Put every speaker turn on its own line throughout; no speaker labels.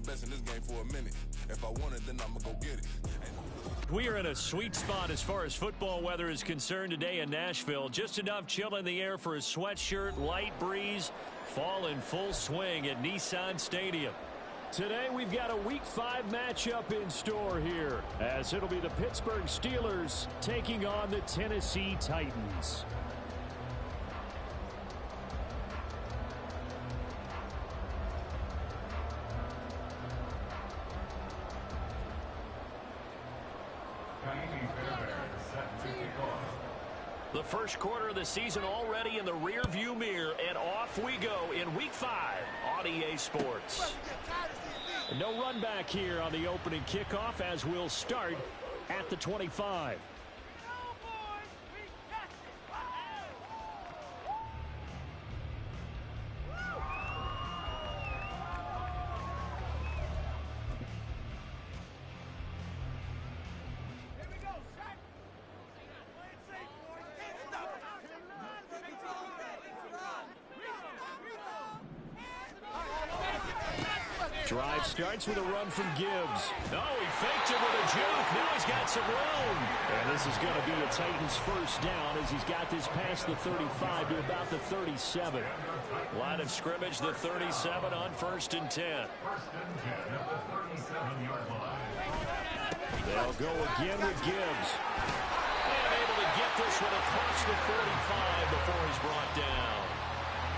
best in this game for a minute. If I want it, then I'ma go get it.
We are in a sweet spot as far as football weather is concerned today in Nashville. Just enough chill in the air for a sweatshirt, light breeze, fall in full swing at Nissan Stadium.
Today we've got a Week 5 matchup in store here, as it'll be the Pittsburgh Steelers taking on the Tennessee Titans.
The first quarter of the season already in the rearview mirror, and off we go in Week 5 on EA Sports.
No run back here on the opening kickoff, as we'll start at the 25. Drive starts with a run from Gibbs.
Oh, he faked it with a juke. Now he's got some room.
And this is going to be a Titans first down as he's got this past the 35 to about the 37.
Line of scrimmage, the 37 on 1st and 10.
They'll go again with Gibbs.
And able to get this one across the 45 before he's brought down.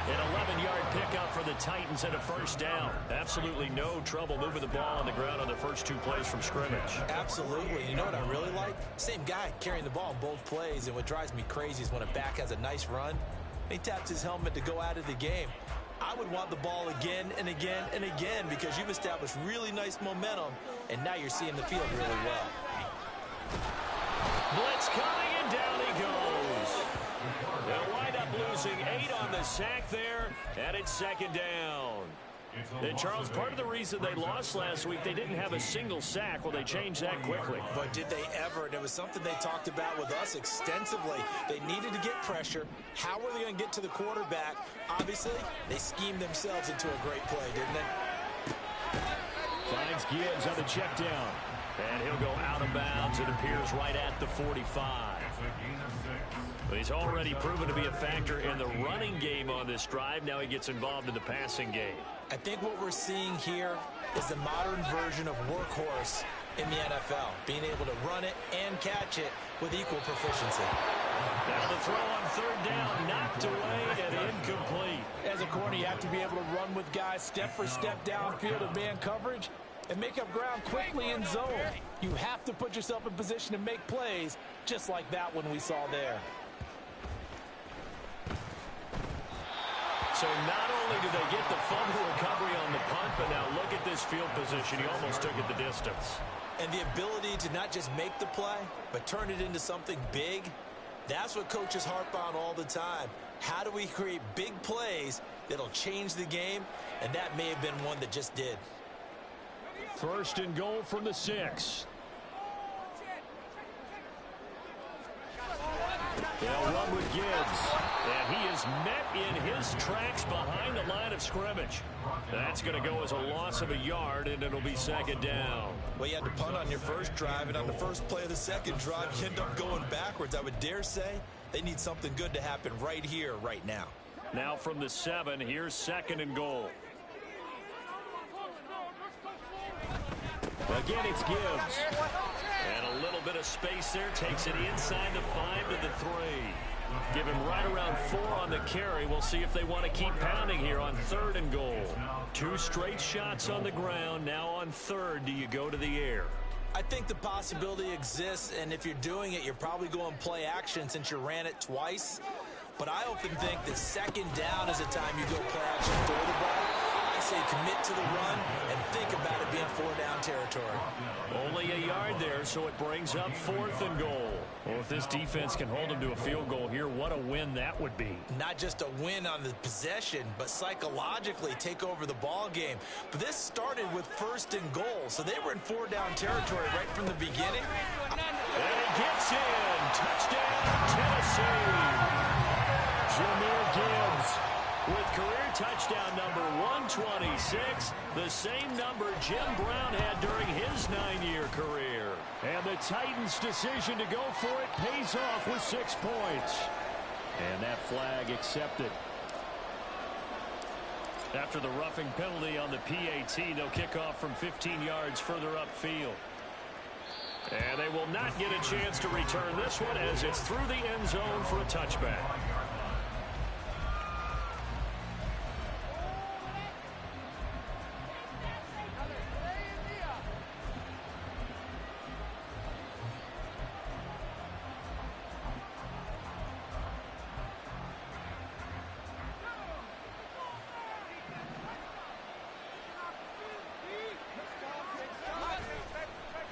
An 11-yard pickup for the Titans and a first down. Absolutely no trouble moving the ball on the ground on the first 2 plays from scrimmage.
Absolutely. You know what I really like? Same guy carrying the ball in both plays, and what drives me crazy is when a back has a nice run, he taps his helmet to go out of the game. I would want the ball again and again and again because you've established really nice momentum, and now you're seeing the field really well.
Blitz coming, and down he goes. They'll wind up losing 8 on the sack there, and it's 2nd down. And, Charles, part of the reason they lost last week, they didn't have a single sack. Well, they changed that quickly.
But did they ever? And it was something they talked about with us extensively. They needed to get pressure. How were they going to get to the quarterback? Obviously, they schemed themselves into a great play, didn't they?
Finds Gibbs on the check down.
And he'll go out of bounds. It appears right at the 45. But he's already proven to be a factor in the running game on this drive. Now he gets involved in the passing game.
I think what we're seeing here is the modern version of workhorse in the NFL, being able to run it and catch it with equal proficiency.
Now the throw on 3rd down, knocked away and incomplete.
As a corner, you have to be able to run with guys step for step downfield in man coverage and make up ground quickly in zone. You have to put yourself in position to make plays, just like that one we saw there.
So not only do they get the fumble recovery on the punt, but now look at this field position. He almost took it the distance.
And the ability to not just make the play, but turn it into something big, that's what coaches harp on all the time. How do we create big plays that'll change the game? And that may have been one that just did.
1st and goal from the 6. They'll run with Gibbs.
And he is met in his tracks behind the line of scrimmage. That's going to go as a loss of a yard, and it'll be 2nd down.
Well, you had to punt on your first drive, and on the first play of the second drive, you end up going backwards. I would dare say they need something good to happen right here, right now.
Now from the 7, here's 2nd and goal.
Again, it's Gibbs.
And a little bit of space there. Takes it inside the 5 to the 3. Give him right around 4 on the carry. We'll see if they want to keep pounding here on 3rd and goal. 2 straight shots on the ground. Now on 3rd, do you go to the air?
I think the possibility exists, and if you're doing it, you're probably going play action since you ran it twice. But I often think that 2nd down is a time you go play action, throw the ball. I say commit to the run and think about it being 4-down territory.
Only a yard there, so it brings up 4th and goal. Well, if this defense can hold them to a field goal here, what a win that would be.
Not just a win on the possession, but psychologically take over the ball game. But this started with 1st and goal, so they were in 4-down territory right from the beginning.
And he gets in. Touchdown, Tennessee.
Jahmyr Gibbs with career touchdown number 126, the same number Jim Brown had during his 9-year career. And the Titans' decision to go for it pays off with 6 points. And that flag accepted. After the roughing penalty on the PAT, they'll kick off from 15 yards further upfield. And they will not get a chance to return this one as it's through the end zone for a touchback.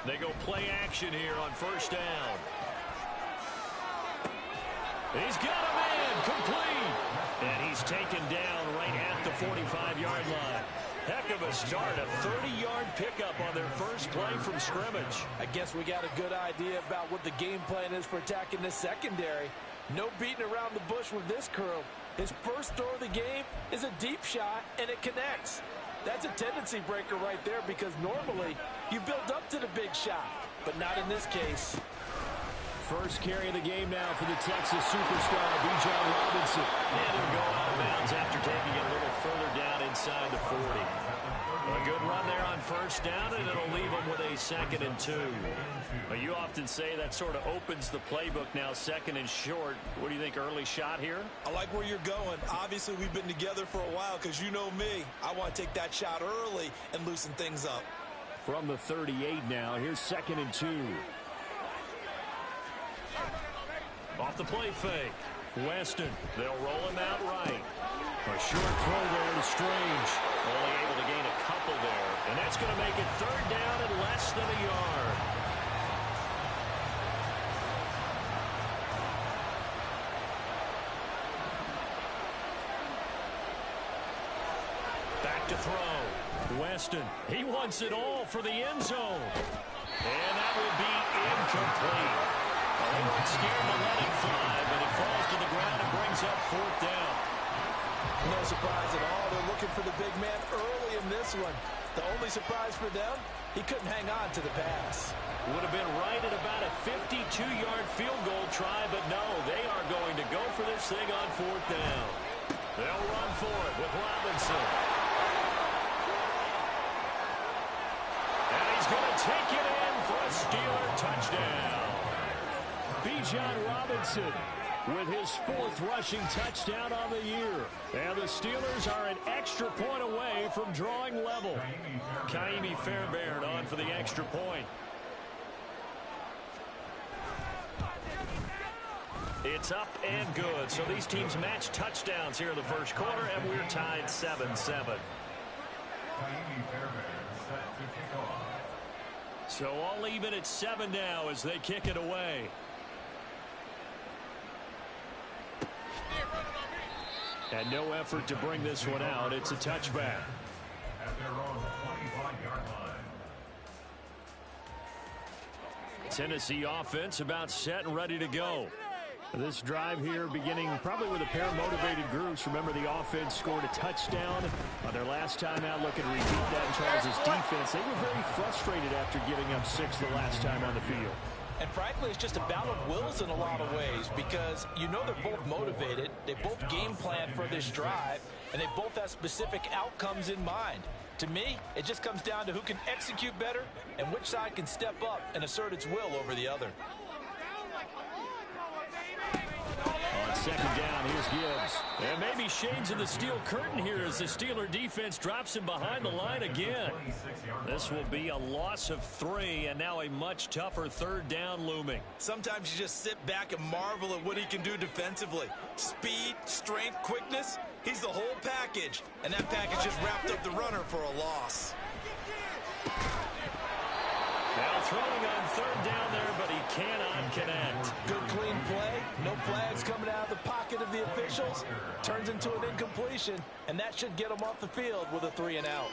They go play action here on first down. He's got a man complete. And he's taken down right at the 45-yard line. Heck of a start, a 30-yard pickup on their first play from scrimmage.
I guess we got a good idea about what the game plan is for attacking this secondary. No beating around the bush with this crew. His first throw of the game is a deep shot, and it connects. That's a tendency breaker right there because normally you build up to the big shot, but not in this case.
First carry of the game now for the Texas superstar, Bijan Robinson.
And he'll go out of bounds after taking it a little further down inside the 40. A good run there on first down, and it'll leave them with a 2nd and 2. But you often say that sort of opens the playbook now, 2nd and short. What do you think, early shot here?
I like where you're going. Obviously, we've been together for a while because you know me. I want to take that shot early and loosen things up.
From the 38 now, here's 2nd and 2.
Off the play fake. Weston, they'll roll him out right.
A short throw there to Strange.
Only able to gain a couple there. And that's going to make it 3rd down and less than a yard. Back to throw. Weston, he wants it all for the end zone. And that will be incomplete. They weren't scared to let it fly, but it falls to the ground and brings up 4th down.
No surprise at all. They're looking for the big man early in this one. The only surprise for them, he couldn't hang on to the pass.
Would have been right at about a 52-yard field goal try, but no, they are going to go for this thing on 4th down. They'll run for it with Robinson. And he's going to take it in for a Steeler touchdown.
Bijan Robinson with his 4th rushing touchdown on the year. And the Steelers are an extra point away from drawing level.
Kaimi Fairbairn on for the extra point. It's up and good. So these teams match touchdowns here in the first quarter, and we're tied 7-7. So all even at 7 now as they kick it away.
And no effort to bring this one out. It's a touchback.
At their own 25-yard line.
Tennessee offense about set and ready to go. This drive here beginning probably with a pair of motivated groups. Remember, the offense scored a touchdown on their last time out. Looking to repeat that in Charles's defense. They were very frustrated after giving up 6 the last time on the field.
And frankly, it's just a battle of wills in a lot of ways because you know they're both motivated. They both game plan for this drive, and they both have specific outcomes in mind. To me, it just comes down to who can execute better and which side can step up and assert its will over the other.
On 2nd down, here's Gibbs. And maybe shades of the steel curtain here as the Steeler defense drops him behind the line again. This will be a loss of 3, and now a much tougher 3rd down looming.
Sometimes you just sit back and marvel at what he can do defensively. Speed, strength, quickness, he's the whole package. And that package just wrapped up the runner for a loss.
Now throwing on 3rd down there, but he cannot connect.
Good clean play. No flags coming out of the pocket of the officials. Turns into an incompletion, and that should get him off the field with a 3 and out.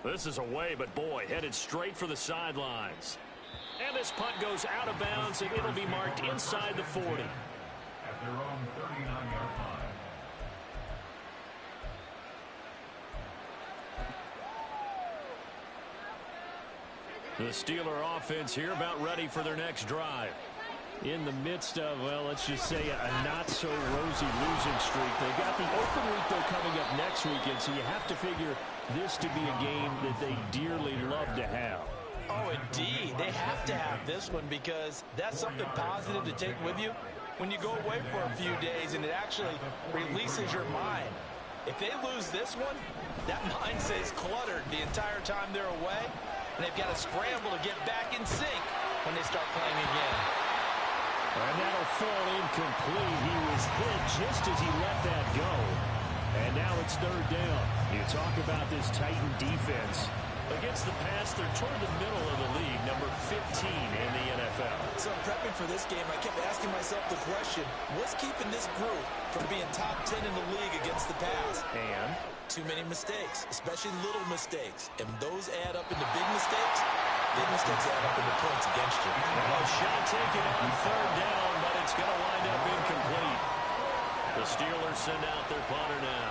This is away, but boy, headed straight for the sidelines. And this punt goes out of bounds, and it'll be marked inside the 40.
At their own 39-yard
The Steeler offense here about ready for their next drive.
In the midst of, well, let's just say a not-so-rosy losing streak. They've got the open week, though, coming up next weekend, so you have to figure this to be a game that they dearly love to have.
Oh, indeed. They have to have this one because that's something positive to take with you when you go away for a few days, and it actually releases your mind. If they lose this one, that mind stays cluttered the entire time they're away, and they've got to scramble to get back in sync when they start playing again.
And that'll fall incomplete. He was hit just as he let that go. And now it's third down. You talk about this Titan defense.
Against the pass, they're toward the middle of the league, number 15 in the NFL.
So prepping for this game, I kept asking myself the question, what's keeping this group from being top 10 in the league against the pass?
And
too many mistakes, especially little mistakes. And those add up into big mistakes. Big mistakes add up into points against you.
Well, shot taken on third down, but it's going to wind up incomplete. The Steelers send out their punter now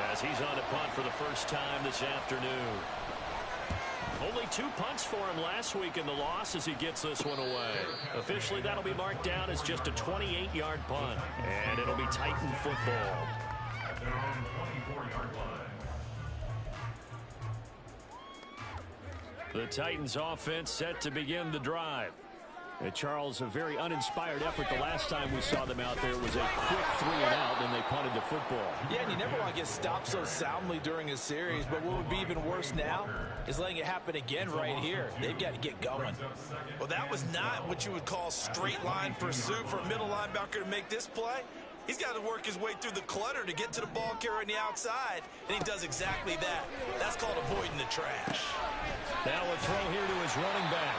as he's on to punt for the first time this afternoon. Only 2 punts for him last week in the loss as he gets this one away. Officially, that'll be marked down as just a 28-yard punt, and it'll be Titan football.
At their own 24-yard line.
The Titans offense set to begin the drive.
Charles, a very uninspired effort the last time we saw them out there. It was a quick 3 and out, and they punted the football.
Yeah, and you never want to get stopped so soundly during a series, but what would be even worse now is letting it happen again right here. They've got to get going.
Well, that was not what you would call straight line pursuit for a middle linebacker to make this play. He's got to work his way through the clutter to get to the ball carrier on the outside, and he does exactly that. That's called avoiding the trash.
Now a throw here to his running back.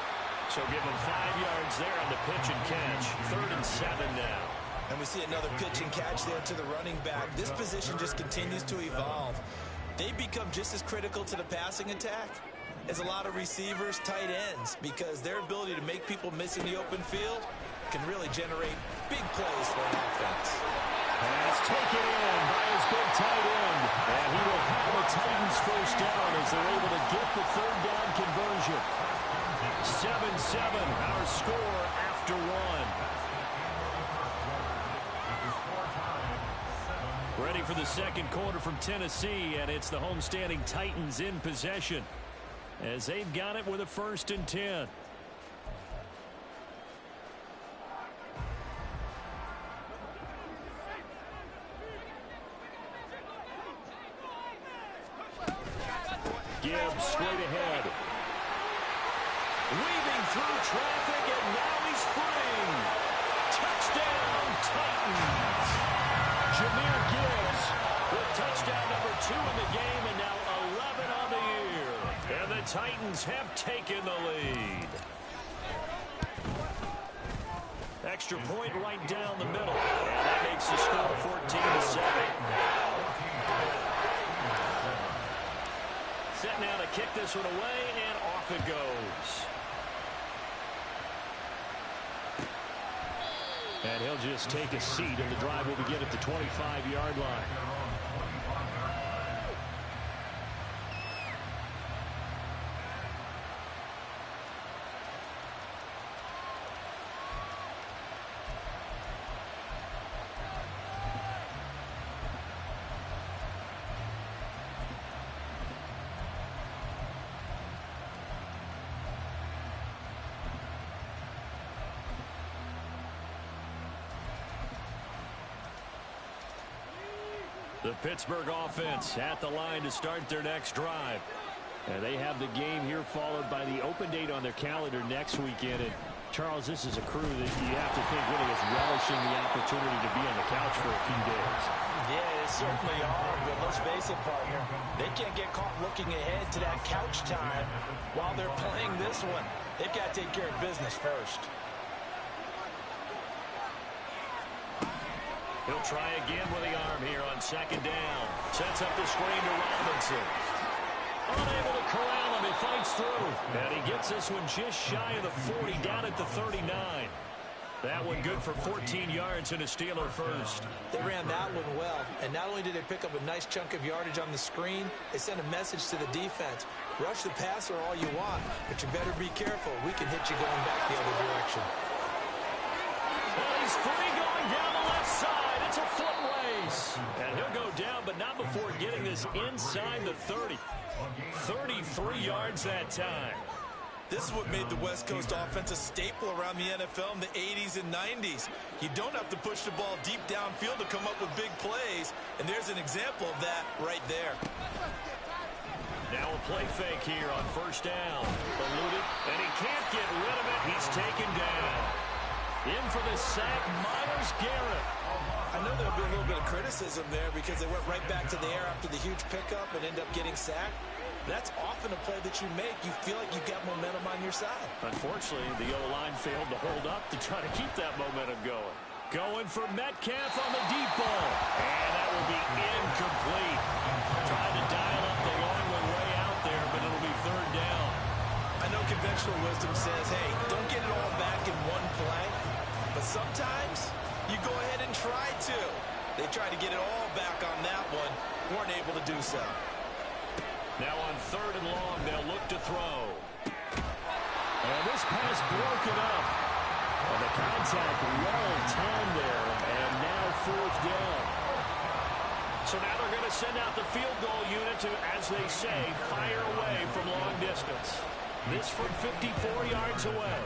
So give him 5 yards there on the pitch and catch. 3rd and 7 now.
And we see another pitch and catch there to the running back. This position just continues to evolve. They become just as critical to the passing attack as a lot of receivers, tight ends, because their ability to make people miss in the open field can really generate big plays for an offense.
Pass taken in by his big tight end. And he will have the Titans first down as they're able to get the 3rd down conversion. 7-7, our score after 1. Ready for the second quarter from Tennessee, and it's the homestanding Titans in possession as they've got it with a 1st and 10. Gibbs straight ahead.
Weaving through traffic, and now he's free. Touchdown, Titans.
Jahmyr Gibbs
with touchdown number 2 in the game, and now 11 on the year. And the Titans have taken the lead. Extra point right down the middle. And that makes the score 14-7. Set now to kick this one away, and off it goes.
And he'll just take a seat, and the drive will begin at the 25-yard line.
The Pittsburgh offense at the line to start their next drive.
And they have the game here followed by the open date on their calendar next weekend. And Charles, this is a crew that you have to think really is relishing the opportunity to be on the couch for a few days.
Yeah, they certainly are, but let's face it, partner. They can't get caught looking ahead to that couch time while they're playing this one. They've got to take care of business first.
He'll try again with the arm here on 2nd down. Sets up the screen to Robinson. Unable to corral him. He fights through. And he gets this one just shy of the 40, down at the 39. That one good for 14 yards and a Steeler first.
They ran that one well, and not only did they pick up a nice chunk of yardage on the screen, they sent a message to the defense. Rush the passer all you want, but you better be careful. We can hit you going back the other direction.
Well, he's free going down the left side. It's a foot race. And he'll go down, but not before getting this inside the 30. 33 yards that time.
This is what made the West Coast offense a staple around the NFL in the 80s and 90s. You don't have to push the ball deep downfield to come up with big plays, and there's an example of that right there.
Now a play fake here on first down. Eluded, and he can't get rid of it. He's taken down. In for the sack, Myles Garrett.
I know there'll be a little bit of criticism there because they went right back to the air after the huge pickup and end up getting sacked. That's often a play that you make. You feel like you've got momentum on your side.
Unfortunately, the O-line failed to hold up to try to keep that momentum going. Going for Metcalf on the deep ball. And that will be incomplete. Trying to dial up the long one way out there, but it'll be third down.
I know conventional wisdom says, hey, don't get it all back in one play. But sometimes you go ahead and try to. They tried to get it all back on that one. Weren't able to do so.
Now on third and long, they'll look to throw. And this pass broken up. And the contact well timed there. And now fourth down. So now they're going to send out the field goal unit to, as they say, fire away from long distance. This from 54 yards away.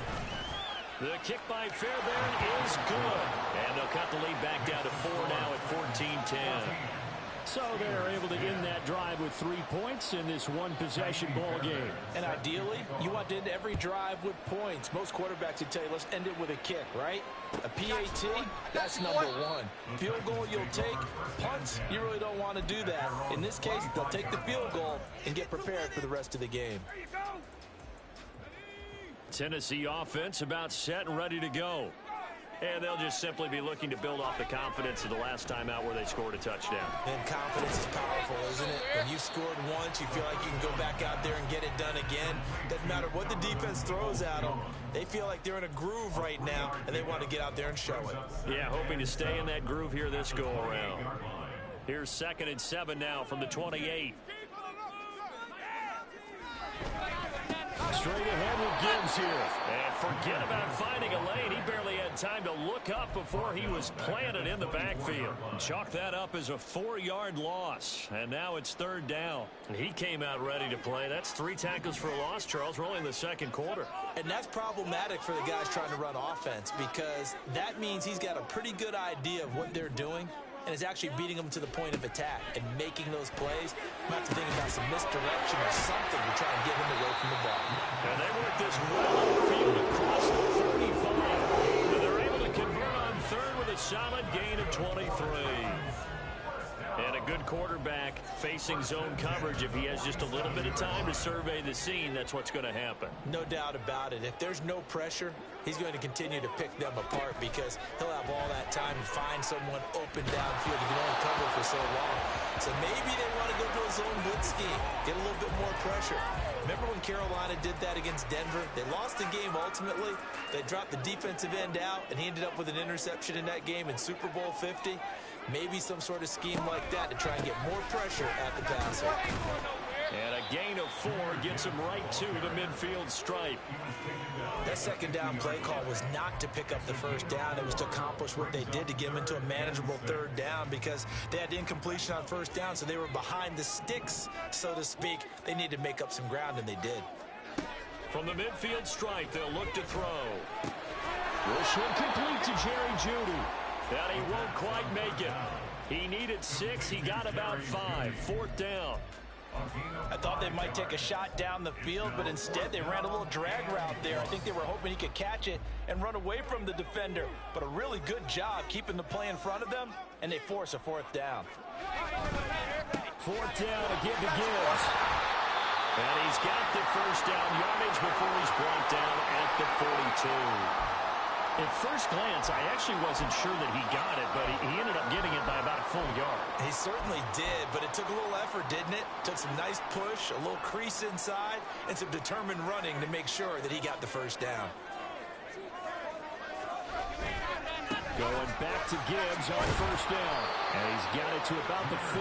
The kick by Fairbairn is good. And they'll cut the lead back down to 4 now at 14-10.
So they're able to end that drive with 3 points in this one-possession ball game.
And ideally, you want to end every drive with points. Most quarterbacks would tell you, let's end it with a kick, right? A PAT, that's number one. Field goal you'll take. Punts, you really don't want to do that. In this case, they'll take the field goal and get prepared for the rest of the game.
Tennessee offense about set and ready to go. And they'll just simply be looking to build off the confidence of the last time out where they scored a touchdown.
And confidence is powerful, isn't it? When you've scored once, you feel like you can go back out there and get it done again. Doesn't matter what the defense throws at them. They feel like they're in a groove right now, and they want to get out there and show it.
Yeah, hoping to stay in that groove here this go-around. Here's 2nd and 7 now from the 28.
Straight ahead with Gibbs here.
And forget about finding a lane. He barely had time to look up before he was planted in the backfield. Chalk that up as a 4-yard loss. And now it's third down. He came out ready to play. That's 3 tackles for a loss, Charles. We're only in the second quarter.
And that's problematic for the guys trying to run offense because that means he's got a pretty good idea of what they're doing and is actually beating them to the point of attack and making those plays. Might have to think about some misdirection or something to try and get him away from the ball.
And they work this well on the field across the 35. And they're able to convert on third with a solid gain of 23. And a good quarterback facing zone coverage. If he has just a little bit of time to survey the scene, that's what's going to happen.
No doubt about it. If there's no pressure, he's going to continue to pick them apart because he'll have all that time to find someone open downfield. He can only cover for so long. So maybe they want to go to a zone blitz scheme, get a little bit more pressure. Remember when Carolina did that against Denver? They lost the game ultimately. They dropped the defensive end out, and he ended up with an interception in that game in Super Bowl 50. Maybe some sort of scheme like that to try and get more pressure at the passer.
And a gain of 4 gets him right to the midfield stripe.
That second down play call was not to pick up the first down. It was to accomplish what they did to get them into a manageable third down because they had incompletion on first down, so they were behind the sticks, so to speak. They needed to make up some ground, and they did.
From the midfield stripe, they'll look to throw.
This one complete to Jerry Jeudy.
And he won't quite make it. He needed 6. He got about 5. Fourth down.
I thought they might take a shot down the field, but instead they ran a little drag route there. I think they were hoping he could catch it and run away from the defender. But a really good job keeping the play in front of them, and they force a fourth down.
Fourth down again to Gibbs.
And he's got the first down yardage before he's brought down at the 42. At first glance, I actually wasn't sure that he got it, but he ended up getting it by about a full yard.
He certainly did, but it took a little effort, didn't it? Took some nice push, a little crease inside, and some determined running to make sure that he got the first down.
Going back to Gibbs on first down. And he's got it to about the 40.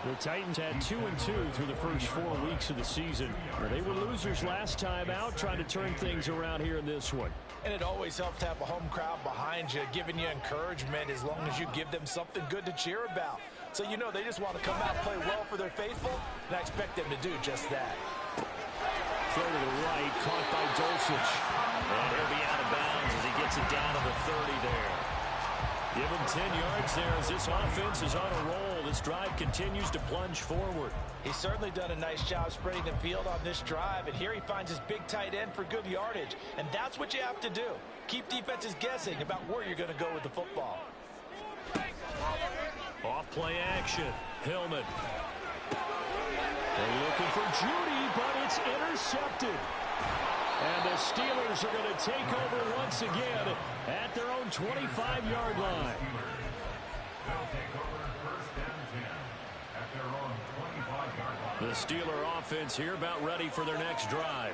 The Titans had 2-2 through the first 4 weeks of the season. They were losers last time out, trying to turn things around here in this one.
And it always helps to have a home crowd behind you, giving you encouragement as long as you give them something good to cheer about. So you know they just want to come out and play well for their faithful, and I expect them to do just that.
Throw to the right, caught by Dulcich.
And he'll be out of bounds as he gets it down to the 30 there. Give him 10 yards there as this offense is on a roll. This drive continues to plunge forward.
He's certainly done a nice job spreading the field on this drive, and here he finds his big tight end for good yardage. And that's what you have to do. Keep defenses guessing about where you're going to go with the football.
Off play action. Hillman. They're looking for Judy, but it's intercepted. And the Steelers are going to take over once again at their own 25-yard line.
They'll take over first and 10 at their own 25-yard line.
The Steeler offense here about ready for their next drive.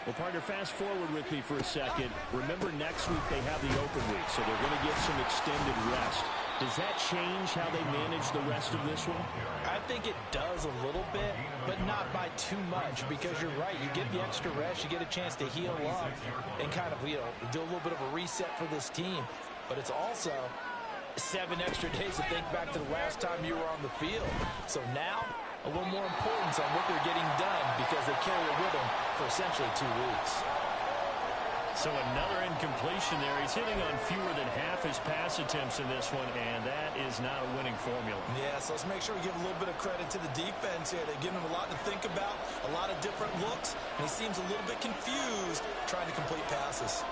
Well, partner, fast forward with me for a second. Remember, next week they have the open week, so they're going to get some extended rest. Does that change how they manage the rest of this one?
I think it does a little bit, but not by too much, because you're right. You get the extra rest, you get a chance to heal up and kind of, do a little bit of a reset for this team. But it's also 7 extra days to think back to the last time you were on the field. So now, a little more importance on what they're getting done because they carry it with them for essentially 2 weeks.
So another incompletion there. He's hitting on fewer than half his pass attempts in this one, and that is not a winning formula.
Yeah, so let's make sure we give a little bit of credit to the defense here. They're giving him a lot to think about, a lot of different looks, and he seems a little bit confused trying to complete passes.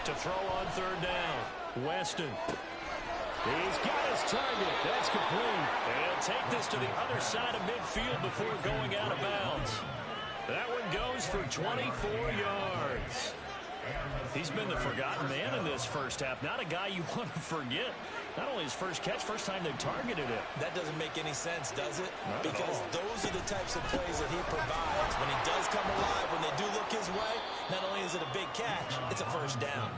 To throw on third down, Weston. He's got his target. That's complete. And he'll take this to the other side of midfield before going out of bounds. That one goes for 24 yards. He's been the forgotten man in this first half. Not a guy you want to forget. Not only his first catch, first time they've targeted him.
That doesn't make any sense, does it? Because those are the types of plays that he provides. When he does come alive, when they do look his way, not only is it a big catch, it's a first down.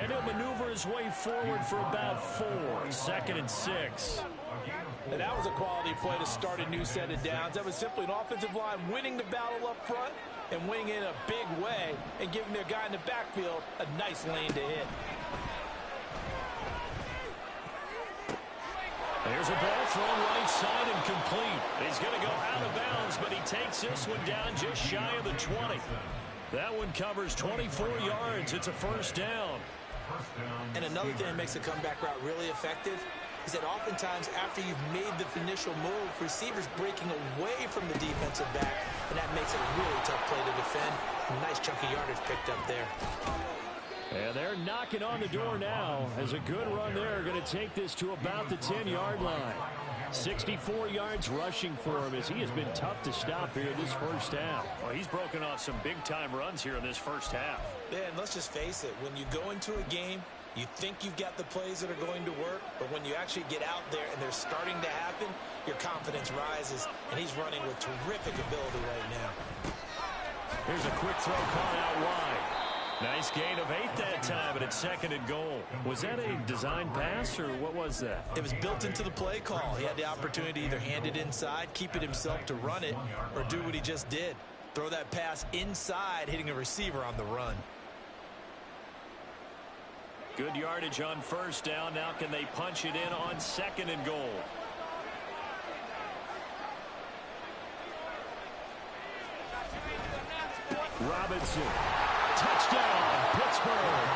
And he'll maneuver his way forward for about 4. 2nd and 6.
And that was a quality play to start a new set of downs. That was simply an offensive line winning the battle up front and winning in a big way and giving their guy in the backfield a nice lane to hit.
There's a ball thrown right side and complete. He's going to go out of bounds, but he takes this one down just shy of the 20. That one covers 24 yards. It's a first down.
And another thing that makes a comeback route really effective is that oftentimes after you've made the initial move, receivers breaking away from the defensive back, and that makes it a really tough play to defend. A nice chunk of yardage picked up there.
And they're knocking on the door now as a good run there. Going to take this to about the 10-yard line. 64 yards rushing for him as he has been tough to stop here this first half.
Well, he's broken off some big-time runs here in this first half.
Yeah, and let's just face it. When you go into a game, you think you've got the plays that are going to work, but when you actually get out there and they're starting to happen, your confidence rises, and he's running with terrific ability right now.
Here's a quick throw caught out wide. Nice gain of 8 that time, but it's 2nd and goal. Was that a design pass, or what was that?
It was built into the play call. He had the opportunity to either hand it inside, keep it himself to run it, or do what he just did. Throw that pass inside, hitting a receiver on the run.
Good yardage on first down. Now can they punch it in on 2nd and goal?
Robinson. Touchdown, Pittsburgh.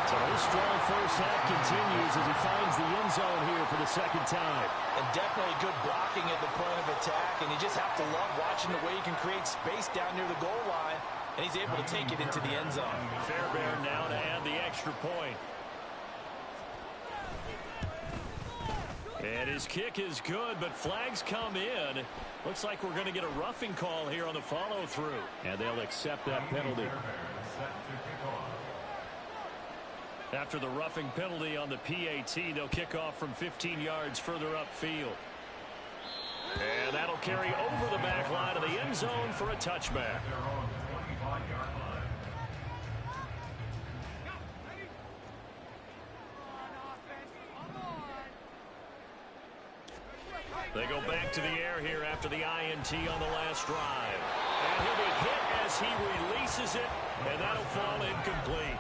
So his strong first half continues as he finds the end zone here for the 2nd time.
And definitely good blocking at the point of attack, and you just have to love watching the way he can create space down near the goal line, and he's able to take it into the end zone.
Fairbairn now to add the extra point. And his kick is good, but flags come in. Looks like we're going to get a roughing call here on the follow-through.
And they'll accept that penalty.
After the roughing penalty on the PAT, they'll kick off from 15 yards further upfield. And that'll carry over the back line of the end zone for a touchback. They go back to the air here after the INT on the last drive. And he'll be hit as he releases it, and that'll fall incomplete.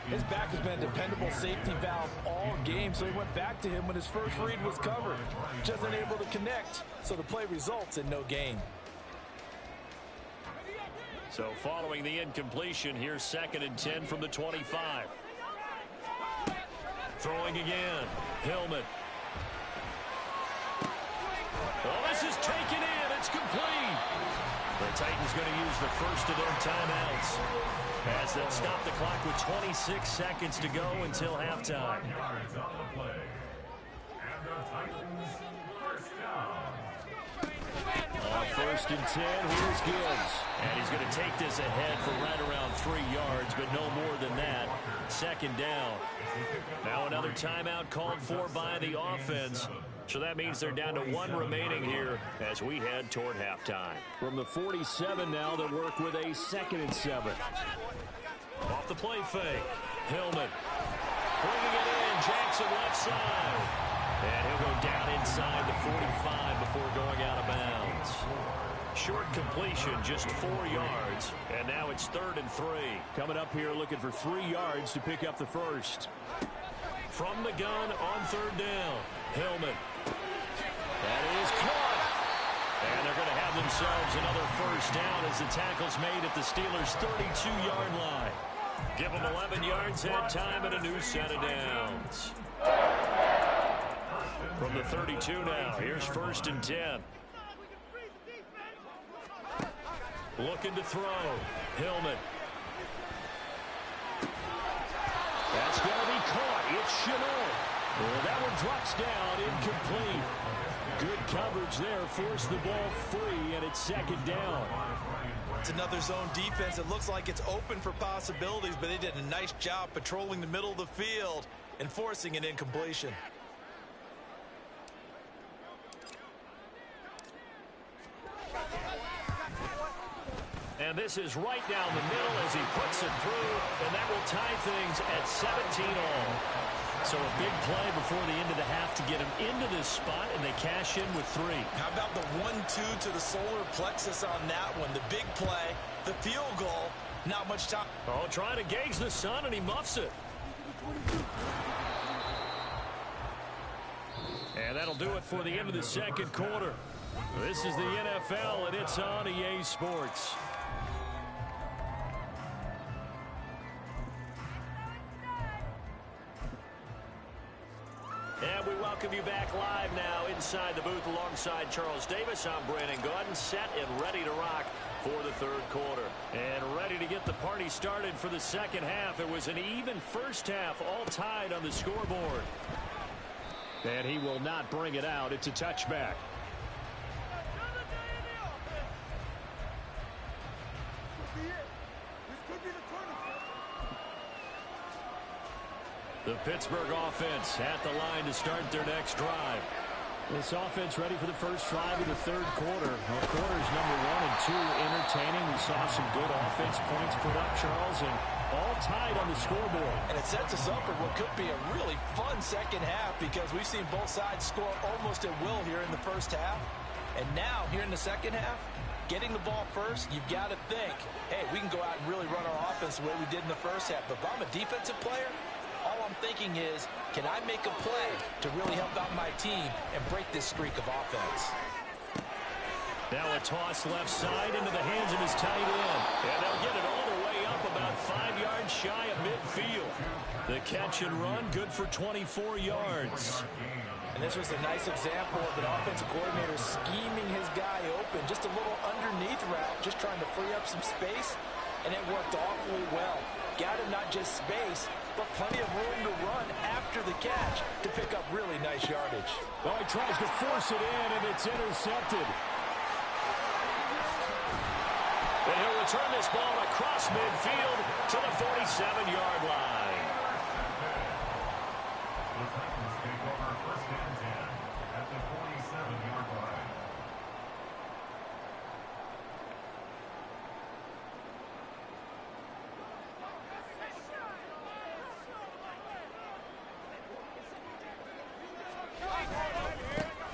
His back has been a dependable safety valve all game, so he went back to him when his first read was covered. Just unable to connect, so the play results in no gain.
So following the incompletion, here's 2nd and 10 from the 25. Throwing again. Hillman. Oh, this is taken in. It's complete. The Titans going to use the first of their timeouts as they'll stop the clock with 26 seconds to go until halftime. On 1st and 10, here's Gibbs. And he's going to take this ahead for right around 3 yards, but no more than that. 2nd down. Now another timeout called for by the offense. So that means they're down to 1 remaining here as we head toward halftime.
From the 47 now, they'll work with a 2nd and 7.
Off the play fake. Hillman. Bringing it in. Jackson left side. And he'll go down inside the 45 before going out of bounds. Short completion, just 4 yards. And now it's 3rd and 3.
Coming up here looking for 3 yards to pick up the first.
From the gun on 3rd down. Hillman. That is caught. And they're going to have themselves another first down as the tackle's made at the Steelers' 32-yard line. Give them 11 yards that time and a new set of downs. From the 32 now, here's 1st and 10. Looking to throw. Hillman. That's going to be caught. It's Chenault. Well, that one drops down, incomplete. Good coverage there, forced the ball free, and it's 2nd down.
It's another zone defense. It looks like it's open for possibilities, but they did a nice job patrolling the middle of the field and forcing an incompletion.
And this is right down the middle as he puts it through, and that will tie things at 17 all. So a big play before the end of the half to get him into this spot, and they cash in with 3.
How about the 1-2 to the solar plexus on that one? The big play, the field goal, not much time.
Oh, trying to gauge the sun, and he muffs it. And that'll do it for the end of the 2nd quarter. This is the NFL, and it's on EA Sports. And we welcome you back live now inside the booth alongside Charles Davis. I'm Brandon Gordon, set and ready to rock for the 3rd quarter. And ready to get the party started for the 2nd half. It was an even first half, all tied on the scoreboard.
And he will not bring it out. It's a touchback.
The Pittsburgh offense at the line to start their next drive.
This offense ready for the first drive of the 3rd quarter. Well, quarters number 1 and 2 entertaining. We saw some good offense points put up, Charles, and all tied on the scoreboard.
And it sets us up for what could be a really fun 2nd half because we've seen both sides score almost at will here in the first half. And now, here in the 2nd half, getting the ball first, you've got to think, hey, we can go out and really run our offense the way we did in the first half. But if I'm a defensive player, all I'm thinking is, can I make a play to really help out my team and break this streak of offense?
Now a toss left side into the hands of his tight end. And they'll get it all the way up about 5 yards shy of midfield. The catch and run, good for 24 yards.
And this was a nice example of an offensive coordinator scheming his guy open. Just a little underneath route, just trying to free up some space. And it worked awfully well. Got him not just space, but plenty of room to run after the catch to pick up really nice yardage.
Well, he tries to force it in, and it's intercepted.
And he'll return this ball across midfield to the 47-yard line.
The Titans take over 1st and 10 at the 47-yard line.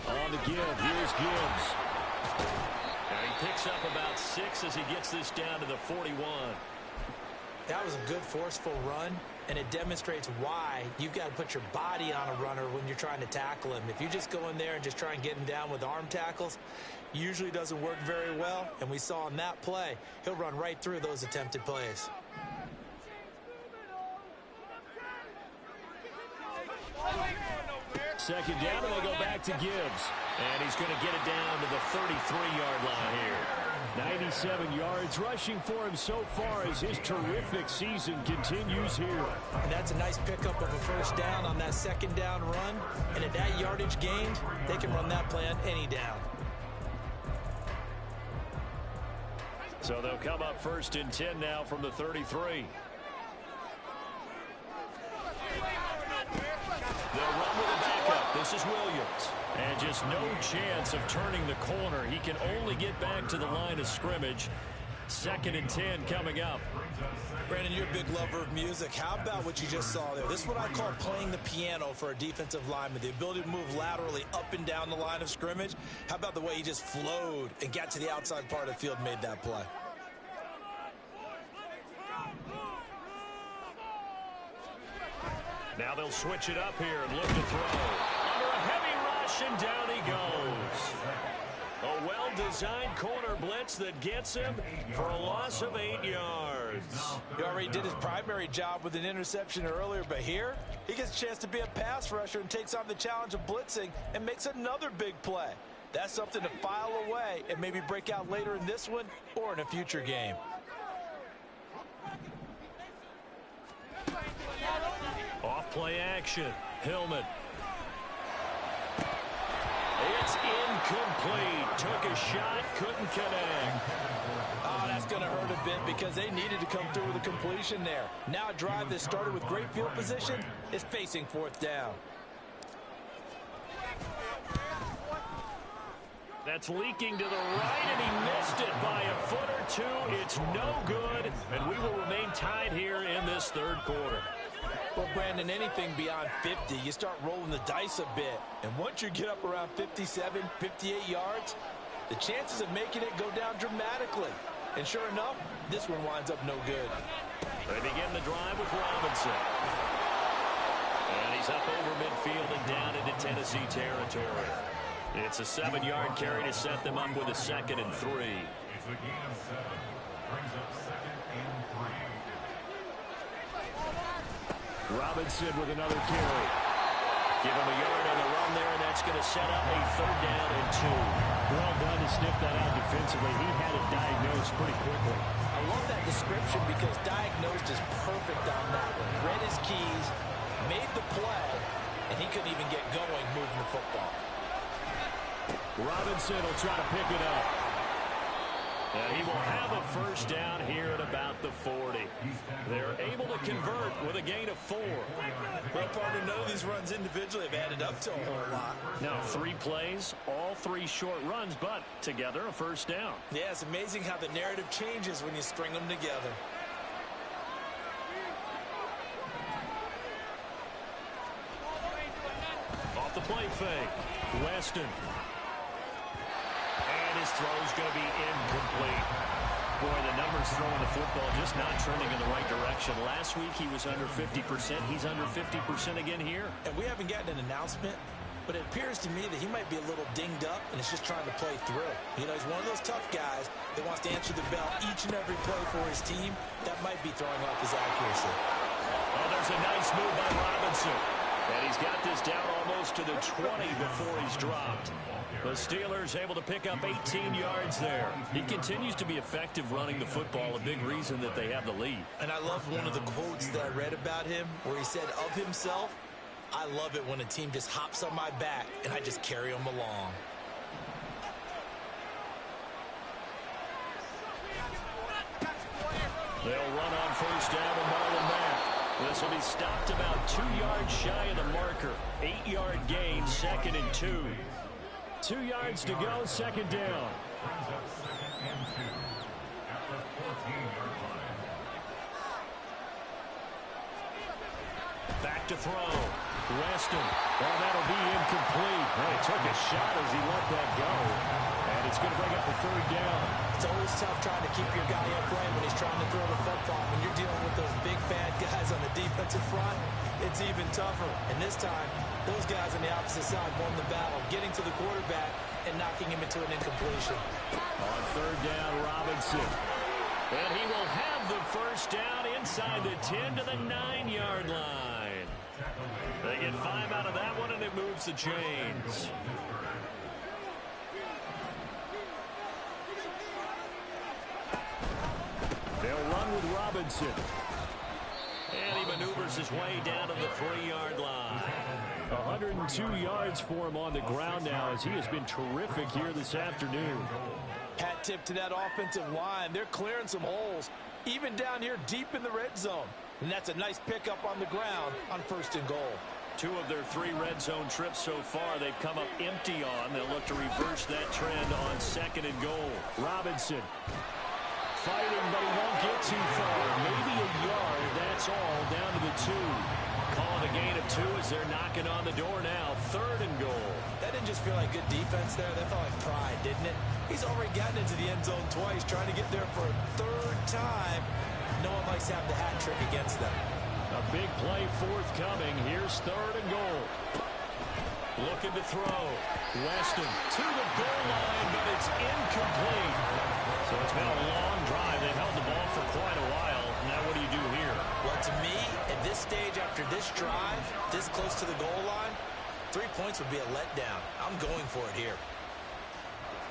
On
the give. Here's Gibbs.
And he picks up about 6 as he gets this down to the 41.
That was a good, forceful run, and it demonstrates why you've got to put your body on a runner when you're trying to tackle him. If you just go in there and just try and get him down with arm tackles, usually doesn't work very well, and we saw in that play, he'll run right through those attempted plays.
Second down, and they go back to Gibbs.
And he's going to get it down to the 33-yard line here.
97 yards rushing for him so far as his terrific season continues here.
And that's a nice pickup of a first down on that second down run. And at that yardage gained, they can run that play on any down.
So they'll come up 1st and 10 now from the 33. They'll run with a backup. This is Williams. And just no chance of turning the corner. He can only get back to the line of scrimmage. 2nd and 10 coming up.
Brandon, you're a big lover of music. How about what you just saw there? This is what I call playing the piano for a defensive lineman. The ability to move laterally up and down the line of scrimmage. How about the way he just flowed and got to the outside part of the field and made that play?
Now they'll switch it up here and look to throw. Under a heavy rush, and down he goes. A well-designed corner blitz that gets him for a loss of 8 yards.
He already did his primary job with an interception earlier, but here he gets a chance to be a pass rusher and takes on the challenge of blitzing and makes another big play. That's something to file away and maybe break out later in this one or in a future game.
Off-play action. Hillman. It's incomplete. Took a shot, couldn't connect.
Oh, that's going to hurt a bit because they needed to come through with a completion there. Now a drive that started with great field position is facing 4th down.
That's leaking to the right, and he missed it by a foot or two. It's no good, and we will remain tied here in this 3rd quarter.
Well, Brandon, anything beyond 50, you start rolling the dice a bit. And once you get up around 57, 58 yards, the chances of making it go down dramatically. And sure enough, this one winds up no good.
They begin the drive with Robinson. And he's up over midfield and down into Tennessee territory. It's a 7-yard carry to set them up with a 2nd and 3.
It's a gain of 7. Brings up 2nd and 3.
Robinson with another carry.
Give him a yard on the run there, and that's going to set up a 3rd down and 2.
Well done to sniff that out defensively. He had it diagnosed pretty quickly.
I love that description because diagnosed is perfect on that one. Read his keys, made the play, and he couldn't even get going moving the football.
Robinson will try to pick it up.
And he will have a 1st down here at about the 40. They're able to convert with a gain of 4.
Well, partner, none of these runs individually have added up to a whole lot.
Now 3 plays, all 3 short runs, but together a 1st down.
Yeah, it's amazing how the narrative changes when you string them together.
Off the play fake. Weston. And his throw's going to be incomplete. Boy, the numbers throwing the football just not trending in the right direction. Last week he was under 50%. He's under 50% again here.
And we haven't gotten an announcement, but it appears to me that he might be a little dinged up and is just trying to play through. You know, he's one of those tough guys that wants to answer the bell each and every play for his team. That might be throwing off his accuracy.
Oh, there's a nice move by Robinson. And he's got this down almost to the 20 before he's dropped. The Steelers able to pick up 18 yards there. He continues to be effective running the football, a big reason that they have the lead.
And I love one of the quotes that I read about him where he said of himself, "I love it when a team just hops on my back and I just carry them along."
They'll run on 1st down and Marlon Mack. This will be stopped about 2 yards shy of the marker. 8-yard gain, 2nd and 2.
2 yards to go, 2nd down.
Brings up 2nd and 2 at the 14-yard line.
Back to throw. Weston. Well, that'll be incomplete.
Well, he took a shot as he let that go. And it's going to bring up a third down.
It's always tough trying to keep your guy upright when he's trying to throw the football. When you're dealing with those big, bad guys on the defensive front, it's even tougher. And this time, those guys on the opposite side won the battle, getting to the quarterback and knocking him into an incompletion.
On third down, Robinson. And he will have the first down inside the 10 to the 9-yard line. They get 5 out of that one, and it moves the chains. They'll run with Robinson. And he maneuvers his way down to the 3-yard line. 102 yards for him on the ground now as he has been terrific here this afternoon.
Hat tip to that offensive line. They're clearing some holes, even down here deep in the red zone. And that's a nice pickup on the ground on 1st and goal.
2 of their 3 red zone trips so far they've come up empty on. They'll look to reverse that trend on 2nd and goal. Robinson fighting, but he won't get too far. Maybe a yard, that's all, down to the 2. Calling a gain of 2 as they're knocking on the door now. 3rd and goal.
That didn't just feel like good defense there. That felt like pride, didn't it? He's already gotten into the end zone twice, trying to get there for a 3rd time. No one likes to have the hat trick against them.
A big play forthcoming. Here's 3rd and goal. Looking to throw. Weston to the goal line, but it's incomplete. So it's been a long drive. They've held the ball for quite a while. Now what do you do here?
Well, to me, at this stage after this drive, this close to the goal line, 3 points would be a letdown. I'm going for it here.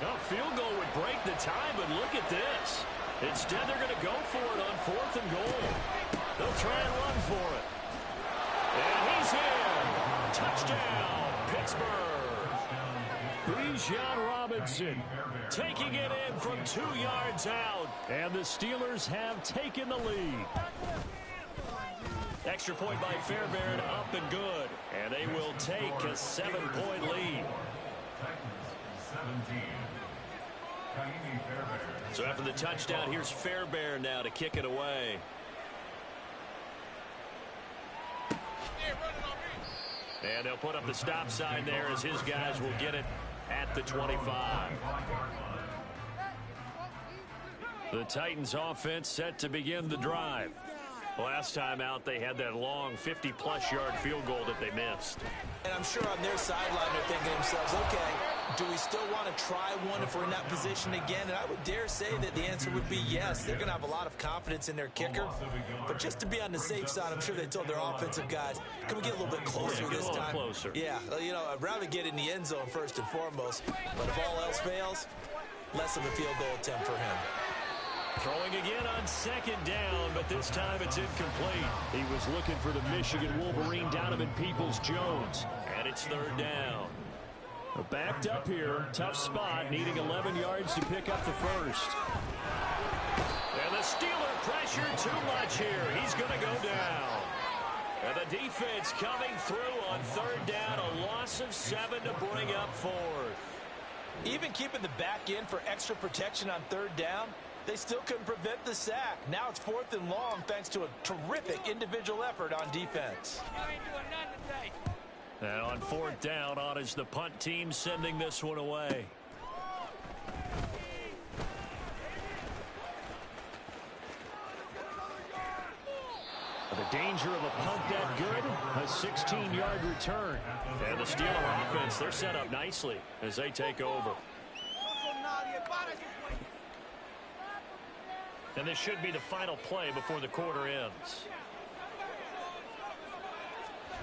A field goal would break the tie, but look at this. Instead, they're going to go for it on 4th and goal. They'll try and run for it. And he's in. Touchdown, Pittsburgh. Bijan Robinson taking it in from 2 yards out. And the Steelers have taken the lead. Extra point by Fairbairn, up and good. And they will take a 7-point lead. So after the touchdown, here's Fairbairn now to kick it away. And they'll put up the stop sign there as his guys will get it at the 25. The Titans offense set to begin the drive. Last time out, they had that long 50-plus yard field goal that they missed.
And I'm sure on their sideline they're thinking to themselves, okay, do we still want to try one if we're in that position again? And I would dare say that the answer would be yes. They're going to have a lot of confidence in their kicker. But just to be on the safe side, I'm sure they told their offensive guys, can we get a little bit closer this time?
Closer.
Yeah, you know, I'd rather get in the end zone first and foremost. But if all else fails, less of a field goal attempt for him.
Throwing again on 2nd down, but this time it's incomplete. He was looking for the Michigan Wolverine, Donovan Peoples-Jones. And it's 3rd down. Backed up here, tough spot, needing 11 yards to pick up the first. And the Steeler pressure too much here. He's going to go down. And the defense coming through on 3rd down, a loss of 7 to bring up 4th.
Even keeping the back end for extra protection on 3rd down, they still couldn't prevent the sack. Now it's 4th and long thanks to a terrific individual effort on defense.
And on 4th down, on is the punt team sending this one away. The danger of a punt that good, a 16-yard return. And the Steeler offense, they're set up nicely as they take over. And this should be the final play before the quarter ends.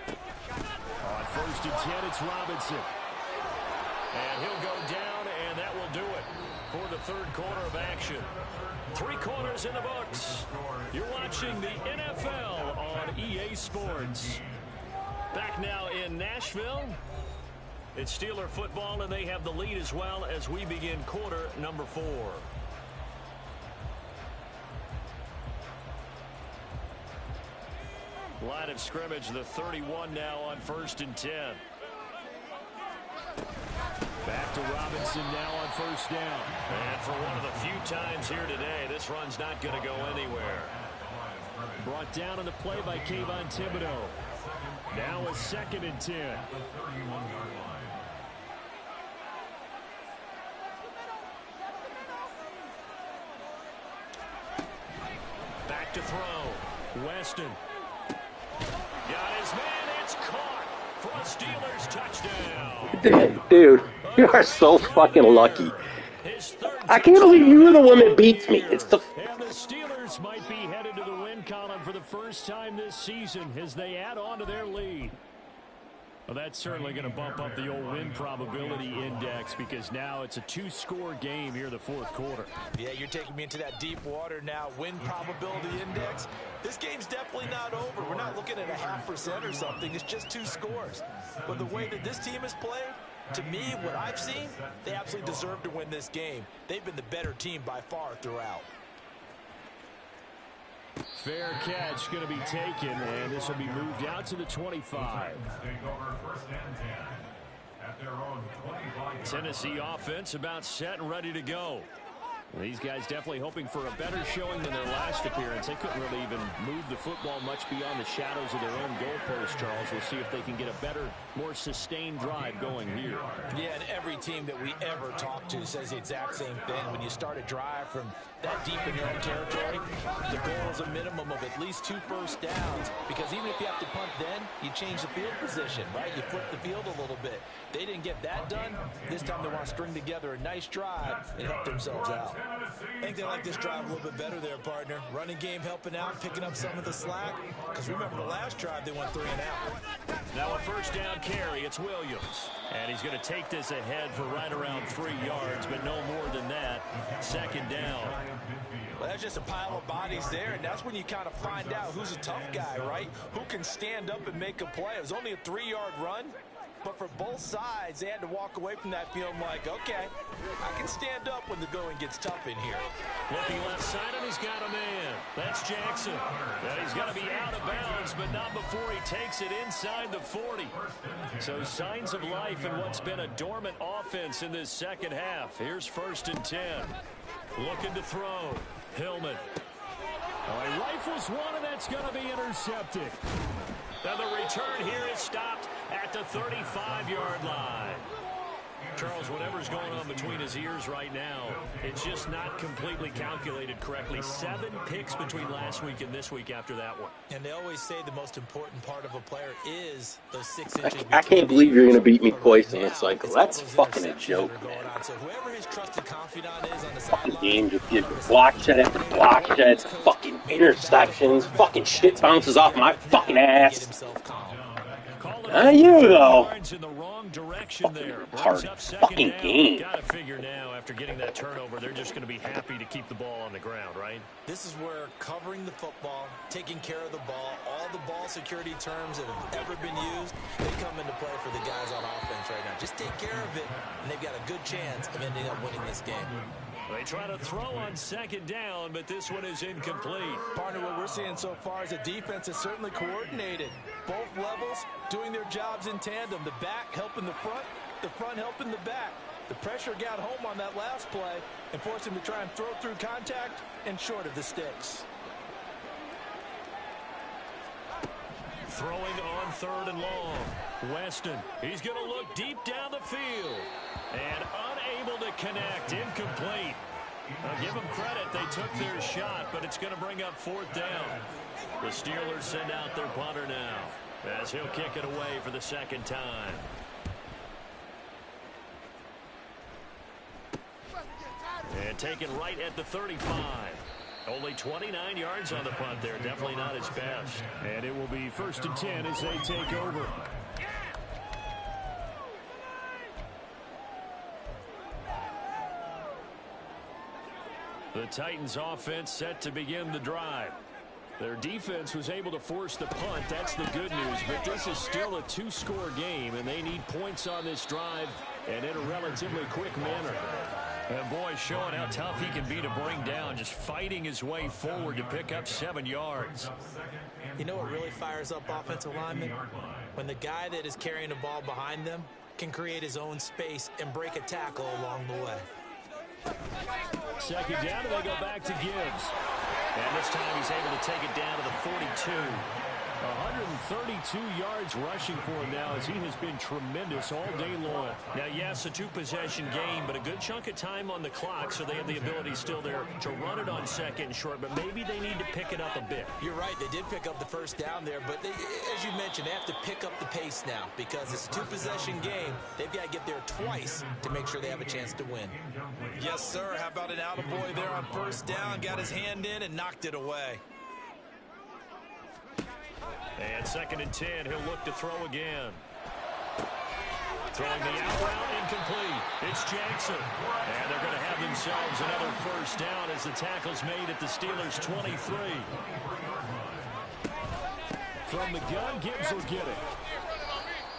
On 1st and 10, it's Robinson. And he'll go down, and that will do it for the 3rd quarter of action. 3 quarters in the books. You're watching the NFL on EA Sports. Back now in Nashville. It's Steeler football, and they have the lead as well as we begin quarter number 4. Line of scrimmage, the 31 now on 1st and 10. Back to Robinson now on 1st down. And for one of the few times here today, this run's not going to go anywhere. Brought down on the play by Kayvon Thibodeau. Now a 2nd and 10.
to throw. Weston. Got his man. It's caught for a Steelers touchdown.
Dude, you are so fucking lucky. I can't believe you were the one that beats me. It's the...
And the Steelers might be headed to the win column for the first time this season as they add on to their lead. Well, that's certainly going to bump up the old win probability index because now it's a 2-score game here in the fourth quarter.
Yeah, you're taking me into that deep water now. Win probability index. This game's definitely not over. We're not looking at a 0.5% or something. It's just 2 scores. But the way that this team has played, to me, what I've seen, they absolutely deserve to win this game. They've been the better team by far throughout.
Fair catch going to be taken, and this will be moved out to the 25. Tennessee offense about set and ready to go. These guys definitely hoping for a better showing than their last appearance. They couldn't really even move the football much beyond the shadows of their own goalpost, Charles. We'll see if they can get a better, more sustained drive going here.
Yeah, and every team that we ever talk to says the exact same thing. When you start a drive from that deep in your own territory, the goal is a minimum of at least 2 first downs, because even if you have to punt then, you change the field position, right? You flip the field a little bit. They didn't get that done. This time they want to string together a nice drive and help themselves out.
I think they like this drive a little bit better there, partner. Running game helping out, picking up some of the slack. Because remember the last drive, they went 3 and out.
Now a first down carry. It's Williams. And he's going to take this ahead for right around 3 yards, but no more than that. Second down.
Well, that's just a pile of bodies there, and that's when you kind of find out who's a tough guy, right? Who can stand up and make a play. It was only a 3-yard run. But for both sides, they had to walk away from that feeling like, okay, I can stand up when the going gets tough in here.
Looking left side, and he's got a man. That's Jackson. And he's going to be out of bounds, but not before he takes it inside the 40. So signs of life in what's been a dormant offense in this second half. Here's 1st and 10. Looking to throw. Hillman.
He rifles one, and that's going to be intercepted.
And the return here is stopped at the 35-yard line. Charles, whatever's going on between his ears right now, it's just not completely calculated correctly. 7 picks between last week and this week after that one.
And they always say the most important part of a player is those 6 inches.
I can't believe you're going to beat me twice in this cycle. That's fucking a joke, man.
So whoever his trusted confidant is on the
Fucking
sideline,
game just gives block shed after block sheds, fucking interceptions, fucking shit bounces off my fucking ass.
himself calm.
You though.
In the wrong direction there.
Hard fucking game.
Got to figure now after getting that turnover, they're just going to be happy to keep the ball on the ground, right?
This is where covering the football, taking care of the ball, all the ball security terms that have ever been used, they come into play for the guys on offense right now. Just take care of it, and they've got a good chance of ending up winning this game.
They try to throw on 2nd down, but this one is incomplete.
Partner, what we're seeing so far is the defense is certainly coordinated. Both levels doing their jobs in tandem. The back helping the front helping the back. The pressure got home on that last play and forced him to try and throw through contact and short of the sticks.
Throwing on 3rd and long. Weston, he's going to look deep down the field. And unable to connect, incomplete. I'll give them credit, they took their shot, but it's going to bring up 4th down. The Steelers send out their punter now, as he'll kick it away for the 2nd time. And taken right at the 35. Only 29 yards on the punt there, definitely not his best.
And it will be 1st and 10 as they take over. The Titans offense set to begin the drive. Their defense was able to force the punt. That's the good news. But this is still a 2-score game, and they need points on this drive and in a relatively quick manner. And boy, showing how tough he can be to bring down, just fighting his way forward to pick up 7 yards.
You know what really fires up offensive linemen? When the guy that is carrying the ball behind them can create his own space and break a tackle along the way.
2nd down, and they go back to Gibbs.
And this time he's able to take it down to the 42.
132 yards rushing for him now, as he has been tremendous all day long.
Now, yes, a two-possession game, but a good chunk of time on the clock, so they have the ability still there to run it on second and short, but maybe they need to pick it up a bit.
You're right. They did pick up the first down there, but as you mentioned, they have to pick up the pace now because it's a two-possession game. They've got to get there twice to make sure they have a chance to win. Yes, sir. How about an attaboy there on first down? Got his hand in and knocked it away.
And 2nd and 10, he'll look to throw again. Throwing the out route, incomplete. It's Jackson. And they're going to have themselves another first down as the tackle's made at the Steelers' 23.
From the gun, Gibbs will get it.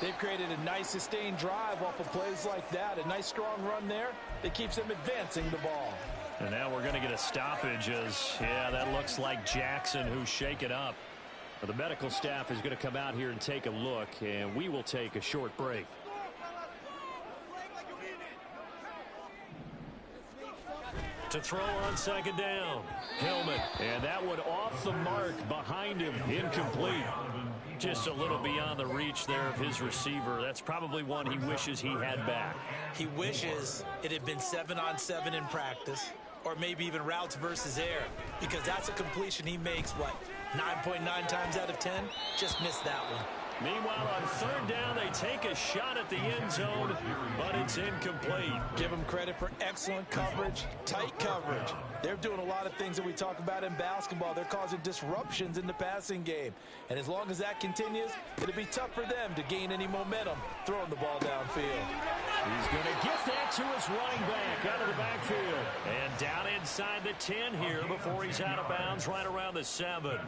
They've created a nice sustained drive off of plays like that. A nice strong run there that keeps them advancing the ball.
And now we're going to get a stoppage as, yeah, that looks like Jackson who's shaken up.
Well, the medical staff is going to come out here and take a look, and we will take a short break.
To throw on 2nd down, Hillman.
And that one off the mark behind him, incomplete.
Just a little beyond the reach there of his receiver. That's probably one he wishes he had back.
He wishes it had been 7-on-7 in practice, or maybe even routes versus air, because that's a completion he makes, what, 9.9 times out of 10? Just missed that one.
Meanwhile, on 3rd down, they take a shot at the end zone, but it's incomplete.
Give them credit for excellent coverage, tight coverage. They're doing a lot of things that we talk about in basketball. They're causing disruptions in the passing game. And as long as that continues, it'll be tough for them to gain any momentum throwing the ball downfield.
He's going to get that to his running back out of the backfield.
And down inside the 10 here before he's out of bounds right around the 7.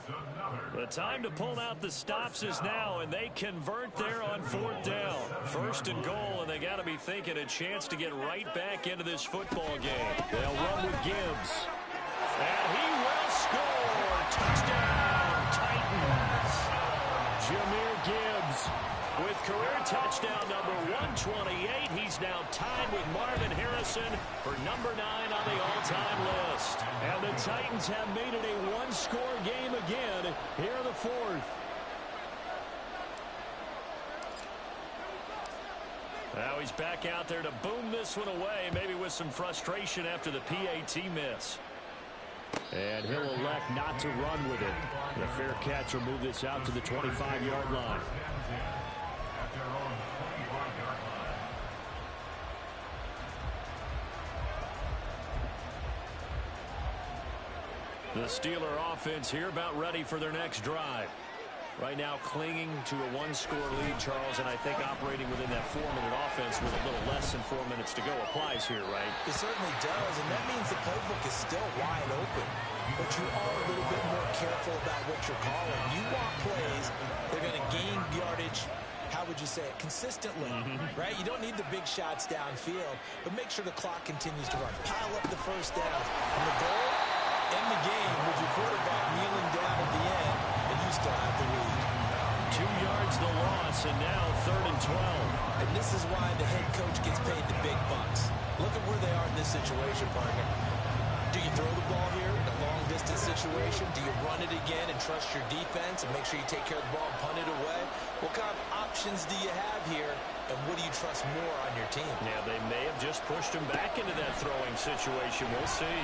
The time to pull out the stops is now, and they convert there on 4th down. 1st and goal, and they got to be thinking a chance to get right back into this football game.
They'll run with Gibbs.
And he will score. Touchdown, Titans.
Jahmyr Gibbs.
With career touchdown number 128, he's now tied with Marvin Harrison for number 9 on the all-time list.
And the Titans have made it a one-score game again here in the 4th.
Now he's back out there to boom this one away, maybe with some frustration after the PAT miss.
And he'll elect not to run with it. The fair catch will move this out to the 25-yard line.
The Steeler offense here about ready for their next drive. Right now clinging to a one-score lead, Charles, and I think operating within that 4-minute offense with a little less than 4 minutes to go applies here, right?
It certainly does, and that means the playbook is still wide open. But you are a little bit more careful about what you're calling. You want plays that are going to gain yardage, how would you say it, consistently, right? You don't need the big shots downfield, but make sure the clock continues to run. Pile up the first down. And the goal, end the game with your quarterback kneeling down at the end, and you still have the lead.
2 yards the loss, and now 3rd and 12.
And this is why the head coach gets paid the big bucks. Look at where they are in this situation, partner. Do you throw the ball here in a long-distance situation? Do you run it again and trust your defense and make sure you take care of the ball and punt it away? What kind of options do you have here, and what do you trust more on your team?
Yeah, they may have just pushed him back into that throwing situation. We'll see.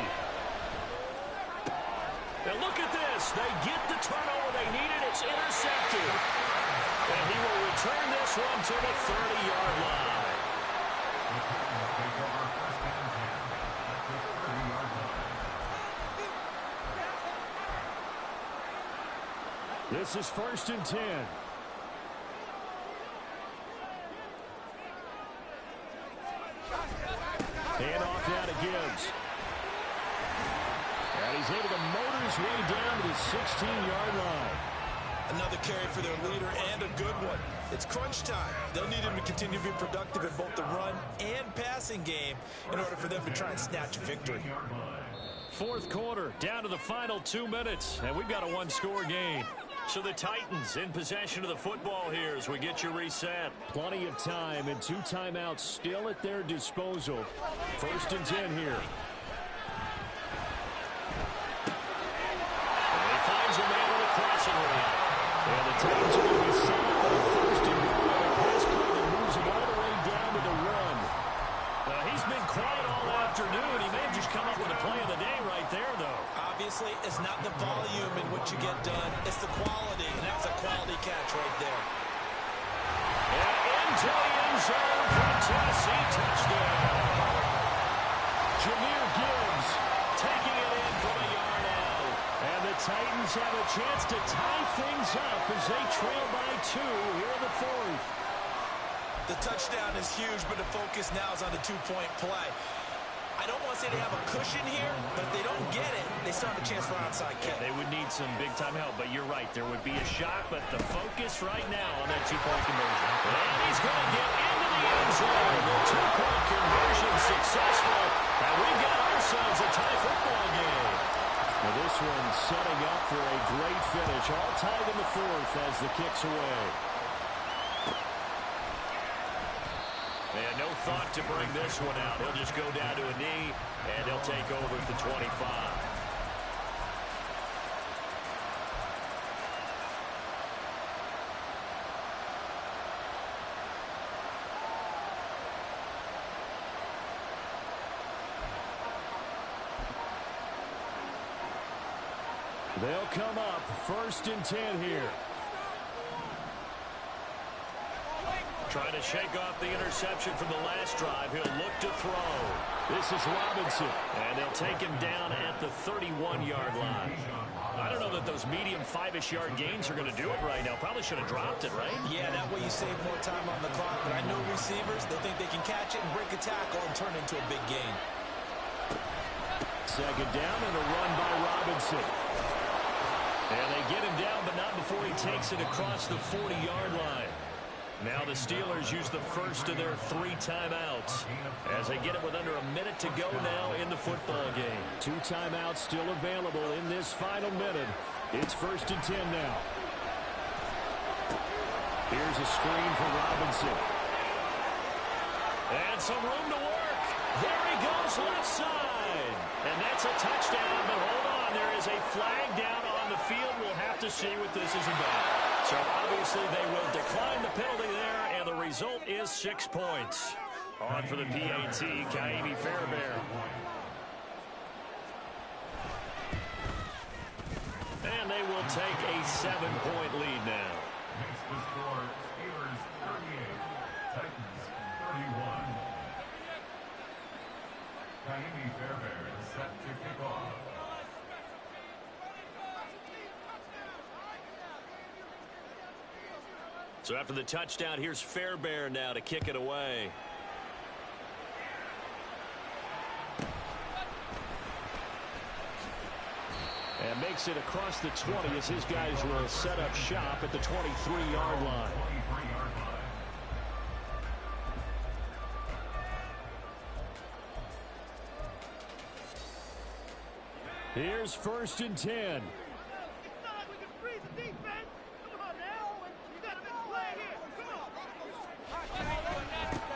Now look at this. They get the turnover they needed. It's intercepted. And he will return this one to the 30-yard line.
This is 1st and 10. Hand off now to Gibbs. And he's able to motor his way down to the 16-yard line.
Another carry for their leader, and a good one. It's crunch time. They'll need him to continue to be productive in both the run and passing game in order for them to try and snatch a victory.
4th quarter, down to the final 2 minutes, and we've got a one-score game. So the Titans in possession of the football here as we get you reset.
Plenty of time and 2 timeouts still at their disposal. 1st and 10 here.
And he finds a man with a crossing route.
And the Titans are going to be set up on first and goal. A pass play that moves him all the way down to the 1.
He's been quiet all afternoon. He may have just come up with a play of the day right there, though.
Obviously, it's not the volume in which you get done. It's the quality, and that's a quality catch right there.
And into the end zone for a Tennessee touchdown.
Jameer Gibbs
Taking it in from a yard out.
and the Titans have a chance to tie things up as they trail by 2 here in the 4th.
The touchdown is huge, but the focus now is on the two-point play. I don't want to say they have a cushion here, but if they don't get it, they still have a chance for onside kick.
They would need some big-time help, but you're right. There would be a shot, but the focus right now on that two-point conversion. And he's going to get into the end zone. The two-point conversion successful, and we've got ourselves a tie football game.
Well, this one setting up for a great finish. All tied in the 4th as the kick's away.
And no thought to bring this one out. He'll just go down to a knee, and he'll take over at the 25.
They'll come up 1st and 10 here.
Trying to shake off the interception from the last drive. He'll look to throw.
This is Robinson.
And they'll take him down at the 31-yard line. I don't know that those medium 5-ish yard gains are going to do it right now. Probably should have dropped it, right?
Yeah, that way you save more time on the clock. But I know receivers, they think they can catch it and break a tackle and turn it into a big gain.
2nd down and a run by Robinson.
And they get him down, but not before he takes it across the 40-yard line. Now the Steelers use the first of their 3 timeouts as they get it with under a minute to go now in the football game.
2 timeouts still available in this final minute. It's 1st and 10 now. Here's a screen for Robinson.
And some room to work. There he goes left side. And that's a touchdown, but hold on. There is a flag down on the field. We'll have to see what this is about. So obviously they will decline the penalty there, and the result is 6 points. On for the PAT, Kaimi Fairbairn. And they will take a 7-point lead now.
Makes the score Steelers 38, Titans 31. Kaimi Fairbairn is set to kick off.
So after the touchdown, here's Fairbairn now to kick it away.
And makes it across the 20 as his guys will set up shop at the 23-yard line. Here's 1st and 10.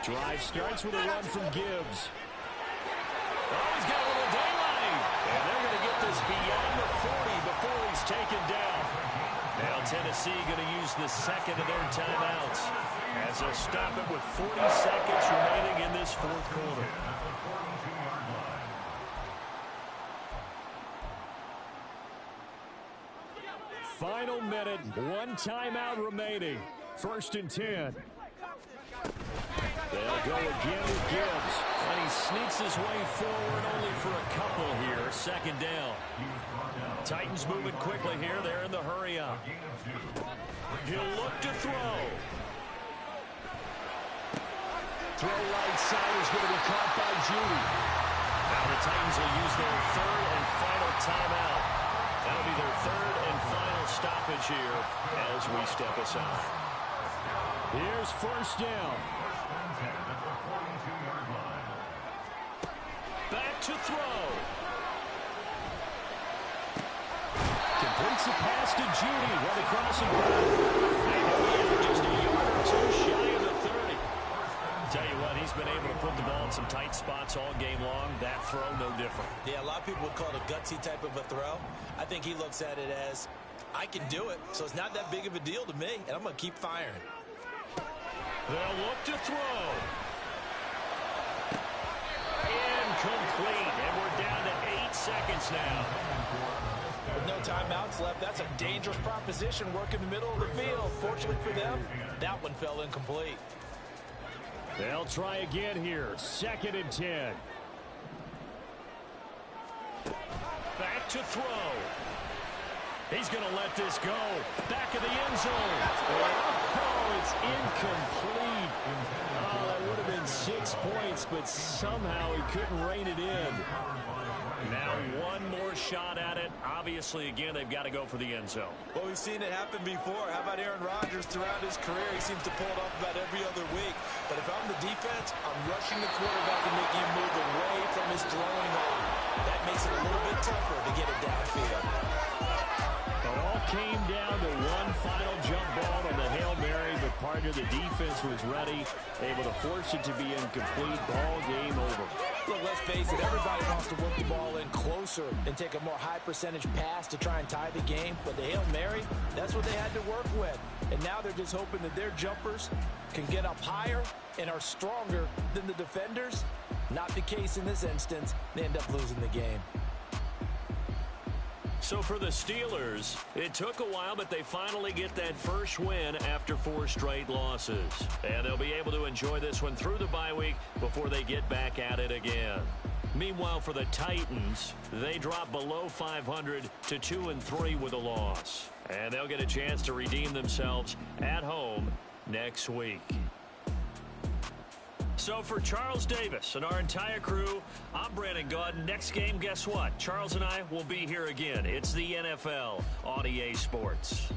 Drive starts with a run from Gibbs.
Oh, he's got a little daylight. And they're going to get this beyond the 40 before he's taken down. Now Tennessee going to use the 2nd of their timeouts as they'll stop it with 40 seconds remaining in this 4th quarter.
Final minute, 1 timeout remaining. 1st and 10. They'll go again with Gibbs.
And he sneaks his way forward only for a couple here. 2nd down. Titans moving quickly here. They're in the hurry up. He'll look to throw.
Throw right side is going to be caught by Judy.
Now the Titans will use their 3rd and final timeout. That'll be their 3rd and final stoppage here as we step aside.
Here's 1st down.
Back to throw.
Completes the pass to Judy. Right across the board.
Just a yard or 2 shy of the 30. Tell you what, he's been able to put the ball in some tight spots all game long. That throw, no different.
Yeah, a lot of people would call it a gutsy type of a throw. I think he looks at it as I can do it, so it's not that big of a deal to me, and I'm going to keep firing.
They'll look to throw. Incomplete, and we're down to 8 seconds now.
With no timeouts left, that's a dangerous proposition working the middle of the field. Fortunately for them, that one fell incomplete.
They'll try again here. 2nd and 10.
Back to throw. He's going to let this go. Back of the end zone.
Oh, it's incomplete. Oh, that would have been 6 points, but somehow he couldn't rein it in.
Now one more shot at it. Obviously, again, they've got to go for the end zone.
Well, we've seen it happen before. How about Aaron Rodgers throughout his career? He seems to pull it off about every other week. But if I'm the defense, I'm rushing the quarterback and making him move away from his throwing arm. That makes it a little bit tougher to get it downfield.
It all came down to one final jump ball on the Hail Mary, but partner, the defense was ready, able to force it to be incomplete. Ball game over.
Look, let's face it, everybody wants to work the ball in closer and take a more high percentage pass to try and tie the game. But the Hail Mary, that's what they had to work with. And now they're just hoping that their jumpers can get up higher and are stronger than the defenders. Not the case in this instance. They end up losing the game.
So for the Steelers, it took a while, but they finally get that first win after 4 straight losses. And they'll be able to enjoy this one through the bye week before they get back at it again. Meanwhile, for the Titans, they drop below 500 to 2-3 with a loss. And they'll get a chance to redeem themselves at home next week. So for Charles Davis and our entire crew, I'm Brandon Gaudin. Next game, guess what? Charles and I will be here again. It's the NFL on EA Sports.